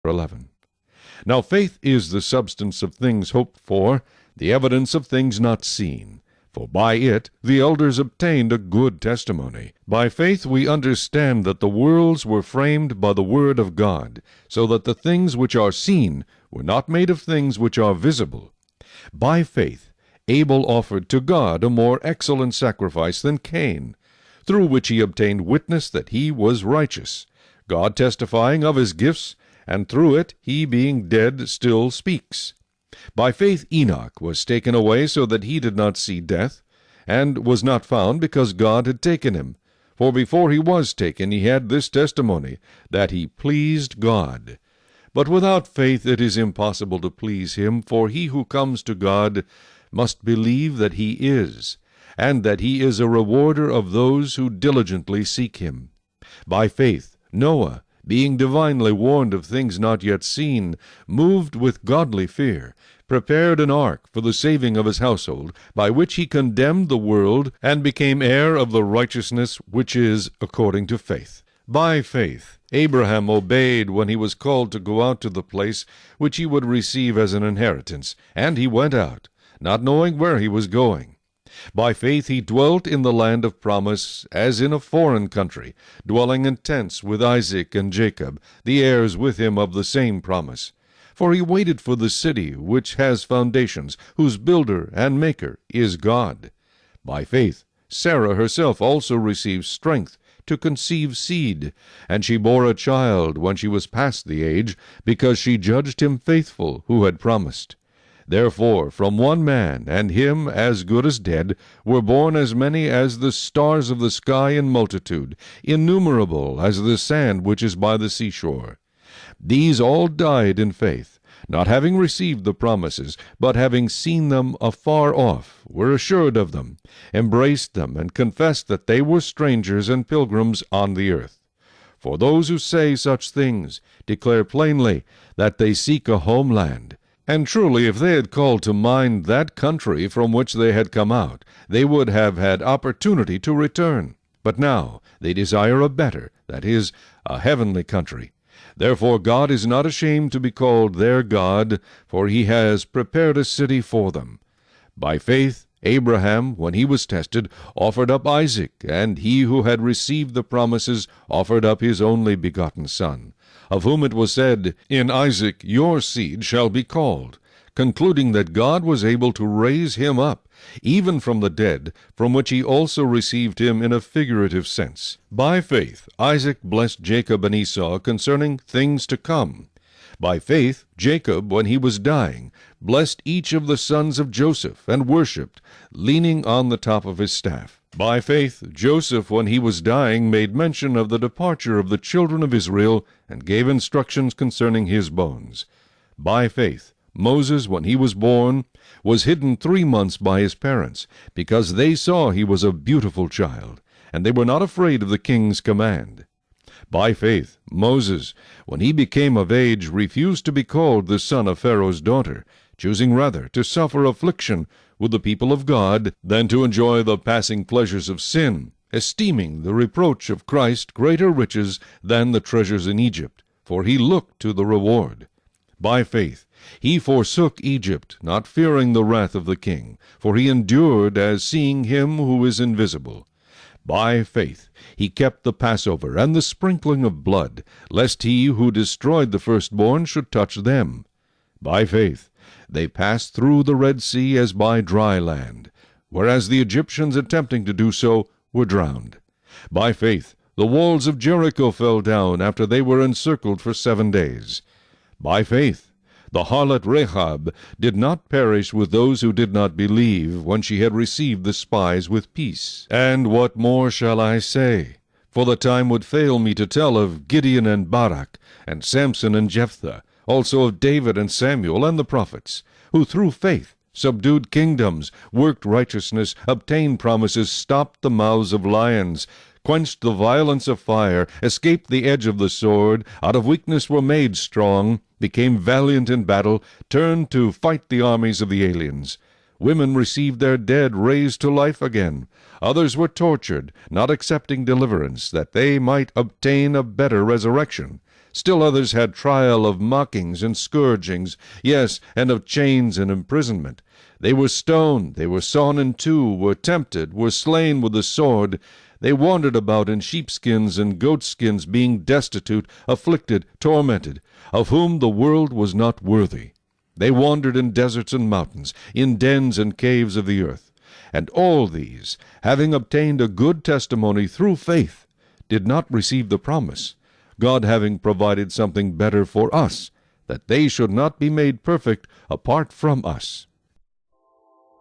11. Now faith is the substance of things hoped for, the evidence of things not seen. For by it the elders obtained a good testimony. By faith we understand that the worlds were framed by the word of God, so that the things which are seen were not made of things which are visible. By faith Abel offered to God a more excellent sacrifice than Cain, through which he obtained witness that he was righteous, God testifying of his gifts, and through it he being dead still speaks. By faith Enoch was taken away so that he did not see death, and was not found because God had taken him. For before he was taken he had this testimony, that he pleased God. But without faith it is impossible to please him, for he who comes to God must believe that he is, and that he is a rewarder of those who diligently seek him. By faith Noah, being divinely warned of things not yet seen, moved with godly fear, prepared an ark for the saving of his household, by which he condemned the world, and became heir of the righteousness which is according to faith. By faith Abraham obeyed when he was called to go out to the place which he would receive as an inheritance, and he went out, not knowing where he was going. By faith he dwelt in the land of promise, as in a foreign country, dwelling in tents with Isaac and Jacob, the heirs with him of the same promise. For he waited for the city which has foundations, whose builder and maker is God. By faith Sarah herself also received strength to conceive seed, and she bore a child when she was past the age, because she judged him faithful who had promised. Therefore from one man, and him as good as dead, were born as many as the stars of the sky in multitude, innumerable as the sand which is by the seashore. These all died in faith, not having received the promises, but having seen them afar off, were assured of them, embraced them, and confessed that they were strangers and pilgrims on the earth. For those who say such things declare plainly that they seek a homeland. And truly, if they had called to mind that country from which they had come out, they would have had opportunity to return. But now they desire a better, that is, a heavenly country. Therefore God is not ashamed to be called their God, for he has prepared a city for them. By faith Abraham, when he was tested, offered up Isaac, and he who had received the promises offered up his only begotten son, of whom it was said, In Isaac your seed shall be called, concluding that God was able to raise him up, even from the dead, from which he also received him in a figurative sense. By faith Isaac blessed Jacob and Esau concerning things to come. By faith Jacob, when he was dying, blessed each of the sons of Joseph, and worshipped, leaning on the top of his staff. By faith Joseph, when he was dying, made mention of the departure of the children of Israel, and gave instructions concerning his bones. By faith Moses, when he was born, was hidden 3 months by his parents, because they saw he was a beautiful child, and they were not afraid of the king's command. By faith Moses, when he became of age, refused to be called the son of Pharaoh's daughter, choosing rather to suffer affliction with the people of God than to enjoy the passing pleasures of sin, esteeming the reproach of Christ greater riches than the treasures in Egypt, for he looked to the reward. By faith he forsook Egypt, not fearing the wrath of the king, for he endured as seeing him who is invisible. By faith he kept the Passover and the sprinkling of blood, lest he who destroyed the firstborn should touch them. By faith they passed through the Red Sea as by dry land, whereas the Egyptians attempting to do so were drowned. By faith the walls of Jericho fell down after they were encircled for 7 days. By faith the harlot Rahab did not perish with those who did not believe, when she had received the spies with peace. And what more shall I say? For the time would fail me to tell of Gideon and Barak, and Samson and Jephthah, also of David and Samuel and the prophets, who through faith subdued kingdoms, worked righteousness, obtained promises, stopped the mouths of lions, quenched the violence of fire, escaped the edge of the sword, out of weakness were made strong, became valiant in battle, turned to fight the armies of the aliens. Women received their dead raised to life again. Others were tortured, not accepting deliverance, that they might obtain a better resurrection. Still others had trial of mockings and scourgings, yes, and of chains and imprisonment. They were stoned, they were sawn in two, were tempted, were slain with the sword. They wandered about in sheepskins and goatskins, being destitute, afflicted, tormented, of whom the world was not worthy. They wandered in deserts and mountains, in dens and caves of the earth. And all these, having obtained a good testimony through faith, did not receive the promise, God having provided something better for us, that they should not be made perfect apart from us.